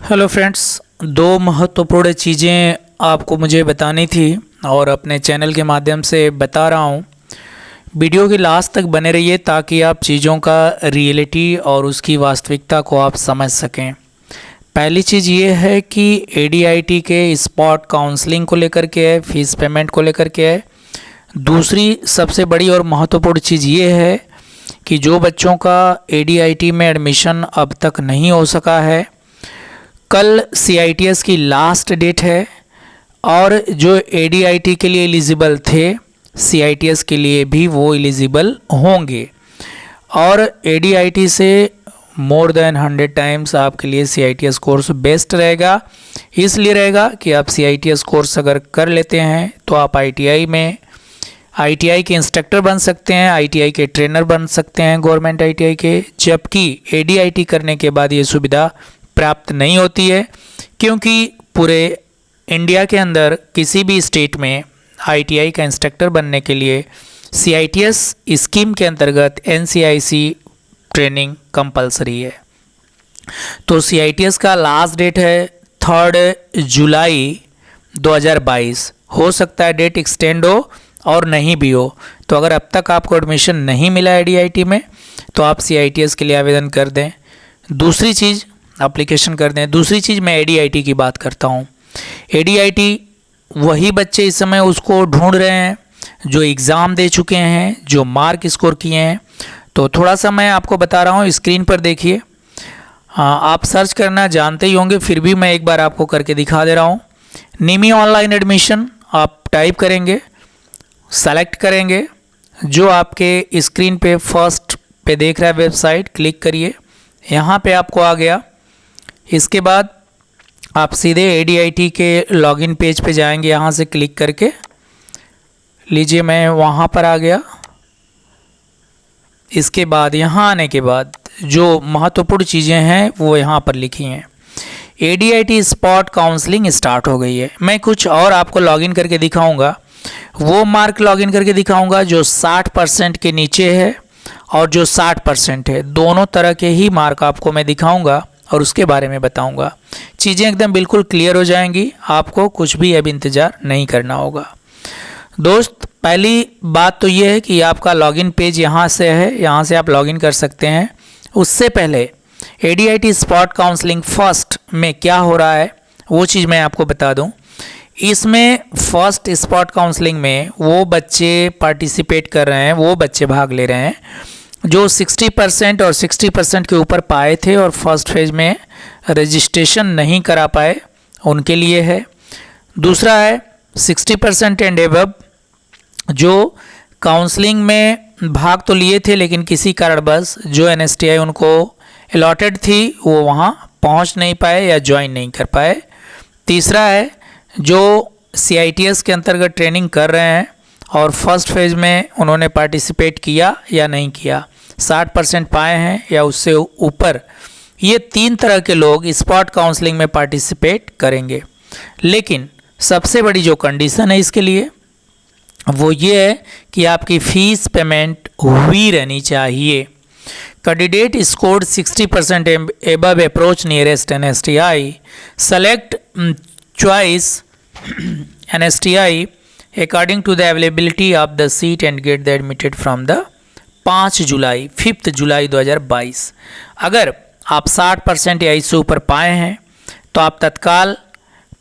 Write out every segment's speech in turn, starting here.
Hello friends, दो महत्वपूर्ण चीज़ें आपको मुझे बतानी थी और अपने चैनल के माध्यम से बता रहा हूँ। वीडियो के लास्ट तक बने रहिए ताकि आप चीज़ों का रियलिटी और उसकी वास्तविकता को आप समझ सकें। पहली चीज़ ये है कि एडीआईटी के स्पॉट काउंसलिंग को लेकर के है, फीस पेमेंट को लेकर के है। दूसरी सबसे बड़ी और महत्वपूर्ण चीज़ ये है कि जो बच्चों का एडीआईटी में एडमिशन अब तक नहीं हो सका है, कल CITS की लास्ट डेट है और जो ADIT के लिए एलिजिबल थे CITS के लिए भी वो एलिजिबल होंगे। और ADIT से मोर देन 100 टाइम्स आपके लिए CITS कोर्स बेस्ट रहेगा। इसलिए रहेगा कि आप CITS कोर्स अगर कर लेते हैं तो आप ITI में ITI के इंस्ट्रक्टर बन सकते हैं, ITI के ट्रेनर बन सकते हैं गवर्नमेंट ITI के, जबकि ADIT करने के बाद ये सुविधा प्राप्त नहीं होती है, क्योंकि पूरे इंडिया के अंदर किसी भी स्टेट में ITI का इंस्ट्रक्टर बनने के लिए CITS स्कीम के अंतर्गत NCIC ट्रेनिंग कंपलसरी है। तो CITS का लास्ट डेट है 3 जुलाई 2022। हो सकता है डेट एक्सटेंड हो और नहीं भी हो। तो अगर अब तक आपको एडमिशन नहीं मिला ADIT में तो आप CITS के लिए आवेदन कर दें। दूसरी चीज़ एप्लीकेशन कर दें। दूसरी चीज़ मैं ADIT की बात करता हूँ। ADIT वही बच्चे इस समय उसको ढूंढ रहे हैं जो एग्ज़ाम दे चुके हैं, जो मार्क स्कोर किए हैं। तो थोड़ा सा मैं आपको बता रहा हूँ, स्क्रीन पर देखिए। आप सर्च करना जानते ही होंगे, फिर भी मैं एक बार आपको करके दिखा दे रहा हूँ। निमी ऑनलाइन एडमिशन आप टाइप करेंगे, सेलेक्ट करेंगे, जो आपके स्क्रीन पे फर्स्ट पे देख रहा है वेबसाइट, क्लिक करिए। यहाँ पे आपको आ गया। इसके बाद आप सीधे ADIT के लॉगिन पेज पे जाएंगे। यहाँ से क्लिक करके लीजिए, मैं वहाँ पर आ गया। इसके बाद यहाँ आने के बाद जो महत्वपूर्ण चीज़ें हैं वो यहाँ पर लिखी हैं। ADIT स्पॉट काउंसलिंग स्टार्ट हो गई है। मैं कुछ और आपको लॉगिन करके दिखाऊंगा, वो मार्क लॉगिन करके दिखाऊंगा जो 60% के नीचे है और जो 60% है। दोनों तरह के ही मार्क आपको मैं दिखाऊंगा और उसके बारे में बताऊंगा। चीज़ें एकदम बिल्कुल क्लियर हो जाएंगी, आपको कुछ भी अब इंतज़ार नहीं करना होगा। दोस्त, पहली बात तो ये है कि आपका लॉगिन पेज यहाँ से है, यहाँ से आप लॉगिन कर सकते हैं। उससे पहले ADIT स्पॉट काउंसलिंग फर्स्ट में क्या हो रहा है वो चीज़ मैं आपको बता दूं। इसमें फर्स्ट स्पॉट काउंसलिंग में वो बच्चे पार्टिसिपेट कर रहे हैं, वो बच्चे भाग ले रहे हैं जो 60% और 60% के ऊपर पाए थे और फर्स्ट फेज में रजिस्ट्रेशन नहीं करा पाए, उनके लिए है। दूसरा है 60% एंड एबव, जो काउंसलिंग में भाग तो लिए थे लेकिन किसी कारणवश जो NSTI उनको अलॉटेड थी वो वहाँ पहुँच नहीं पाए या ज्वाइन नहीं कर पाए। तीसरा है जो CITS के अंतर्गत ट्रेनिंग कर रहे हैं और फर्स्ट फेज में उन्होंने पार्टिसिपेट किया या नहीं किया, 60% पाए हैं या उससे ऊपर। ये 3 तरह के लोग स्पॉट काउंसलिंग में पार्टिसिपेट करेंगे। लेकिन सबसे बड़ी जो कंडीशन है इसके लिए वो ये है कि आपकी फ़ीस पेमेंट हुई रहनी चाहिए। Candidate scored 60% above approach nearest NSTI, select choice NSTI according to the availability of the seat and get the admitted from the 5 जुलाई 2022। अगर आप 60% या इससे ऊपर पाए हैं तो आप तत्काल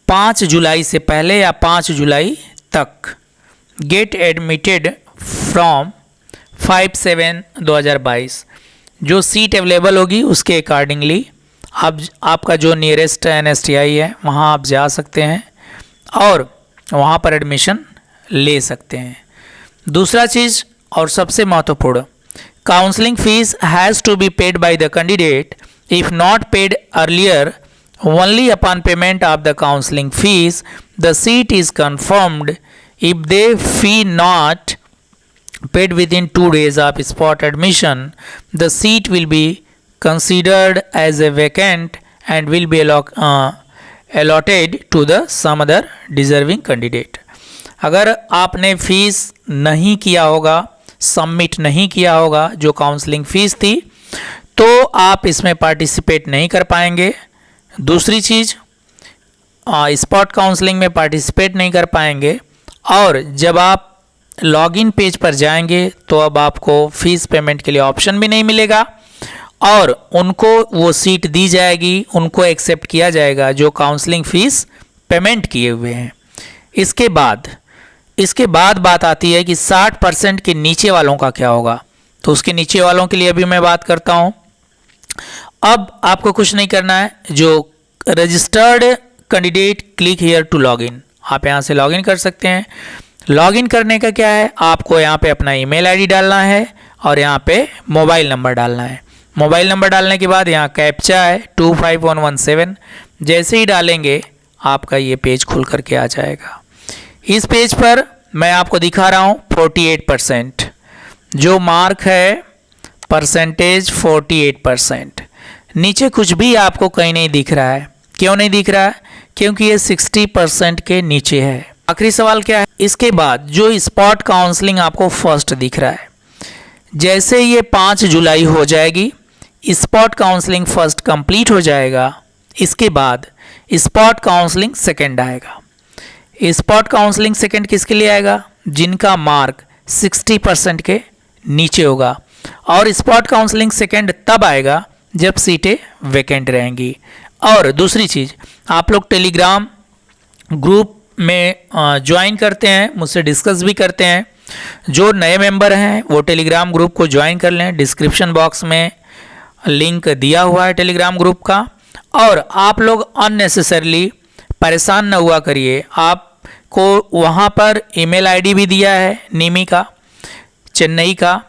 5 जुलाई से पहले या 5 जुलाई तक गेट एडमिटेड फ्रॉम 5/7/2022 जो सीट अवेलेबल होगी उसके अकॉर्डिंगली आपका जो नियरेस्ट NSTI है वहाँ आप जा सकते हैं और वहाँ पर एडमिशन ले सकते हैं। दूसरा चीज़ और सबसे महत्वपूर्ण, counselling fees has to be paid by the candidate if not paid earlier only upon payment of the counselling fees the seat is confirmed. If they fee not paid within 2 days of spot admission the seat will be considered as a vacant and will be allotted to the some other deserving candidate। अगर आपने fees नहीं किया होगा, submit नहीं किया होगा जो counselling fees थी, तो आप इसमें पार्टिसिपेट नहीं कर पाएंगे। दूसरी चीज़, स्पॉट काउंसलिंग में पार्टिसिपेट नहीं कर पाएंगे। और जब आप लॉगिन पेज पर जाएंगे तो अब आपको फ़ीस पेमेंट के लिए ऑप्शन भी नहीं मिलेगा और उनको वो सीट दी जाएगी, उनको एक्सेप्ट किया जाएगा जो काउंसलिंग फ़ीस पेमेंट किए हुए हैं। इसके बाद बात आती है कि 60% के नीचे वालों का क्या होगा। तो उसके नीचे वालों के लिए अभी मैं बात करता हूँ। अब आपको कुछ नहीं करना है, जो registered candidate click here to login, आप यहाँ से लॉगिन कर सकते हैं। लॉगिन करने का क्या है, आपको यहाँ पे अपना ईमेल आईडी डालना है और यहाँ पे मोबाइल नंबर डालना है। मोबाइल नंबर डालने के बाद यहाँ कैप्चा है 25117, जैसे ही डालेंगे आपका ये पेज खुल करके आ जाएगा। इस पेज पर मैं आपको दिखा रहा हूँ 48%, जो मार्क है परसेंटेज 48%। नीचे कुछ भी आपको कहीं नहीं दिख रहा है। क्यों नहीं दिख रहा है? क्योंकि ये 60% के नीचे है। आखिरी सवाल क्या है, इसके बाद जो स्पॉट काउंसलिंग आपको फर्स्ट दिख रहा है, जैसे ये 5 जुलाई हो जाएगी, स्पॉट काउंसलिंग फर्स्ट कंप्लीट हो जाएगा। इसके बाद स्पॉट काउंसलिंग सेकंड आएगा। स्पॉट काउंसलिंग सेकंड किसके लिए आएगा? जिनका मार्क 60% के नीचे होगा। और स्पॉट काउंसलिंग सेकंड तब आएगा जब सीटें वैकेंट रहेंगी। और दूसरी चीज़, आप लोग टेलीग्राम ग्रुप में ज्वाइन करते हैं, मुझसे डिस्कस भी करते हैं। जो नए मेंबर हैं वो टेलीग्राम ग्रुप को ज्वाइन कर लें, डिस्क्रिप्शन बॉक्स में लिंक दिया हुआ है टेलीग्राम ग्रुप का। और आप लोग अननेसेसरली परेशान न हुआ करिए, आपको वहाँ पर ईमेल आईडी भी दिया है नीमी का, चेन्नई का,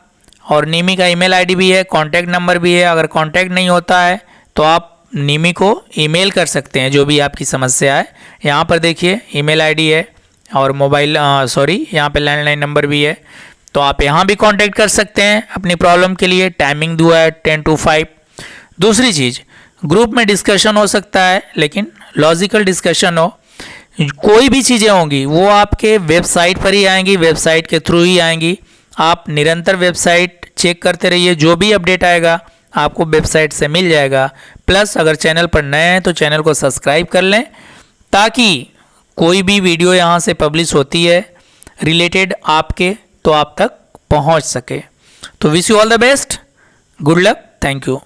और नीमी का ईमेल आईडी भी है, कॉन्टैक्ट नंबर भी है। अगर कॉन्टैक्ट नहीं होता है तो आप नीमी को ईमेल कर सकते हैं, जो भी आपकी समस्या है। यहाँ पर देखिए ईमेल आईडी है और मोबाइल यहाँ पे लैंडलाइन नंबर भी है, तो आप यहाँ भी कांटेक्ट कर सकते हैं अपनी प्रॉब्लम के लिए। टाइमिंग दुआ है 10 to 5। दूसरी चीज़, ग्रुप में डिस्कशन हो सकता है, लेकिन लॉजिकल डिस्कशन हो। कोई भी चीज़ें होंगी वो आपके वेबसाइट पर ही आएंगी, वेबसाइट के थ्रू ही आएंगी। आप निरंतर वेबसाइट चेक करते रहिए, जो भी अपडेट आएगा आपको वेबसाइट से मिल जाएगा। प्लस अगर चैनल पर नए हैं तो चैनल को सब्सक्राइब कर लें, ताकि कोई भी वीडियो यहाँ से पब्लिश होती है रिलेटेड आपके, तो आप तक पहुँच सके। तो wish you all the best, good luck, thank you.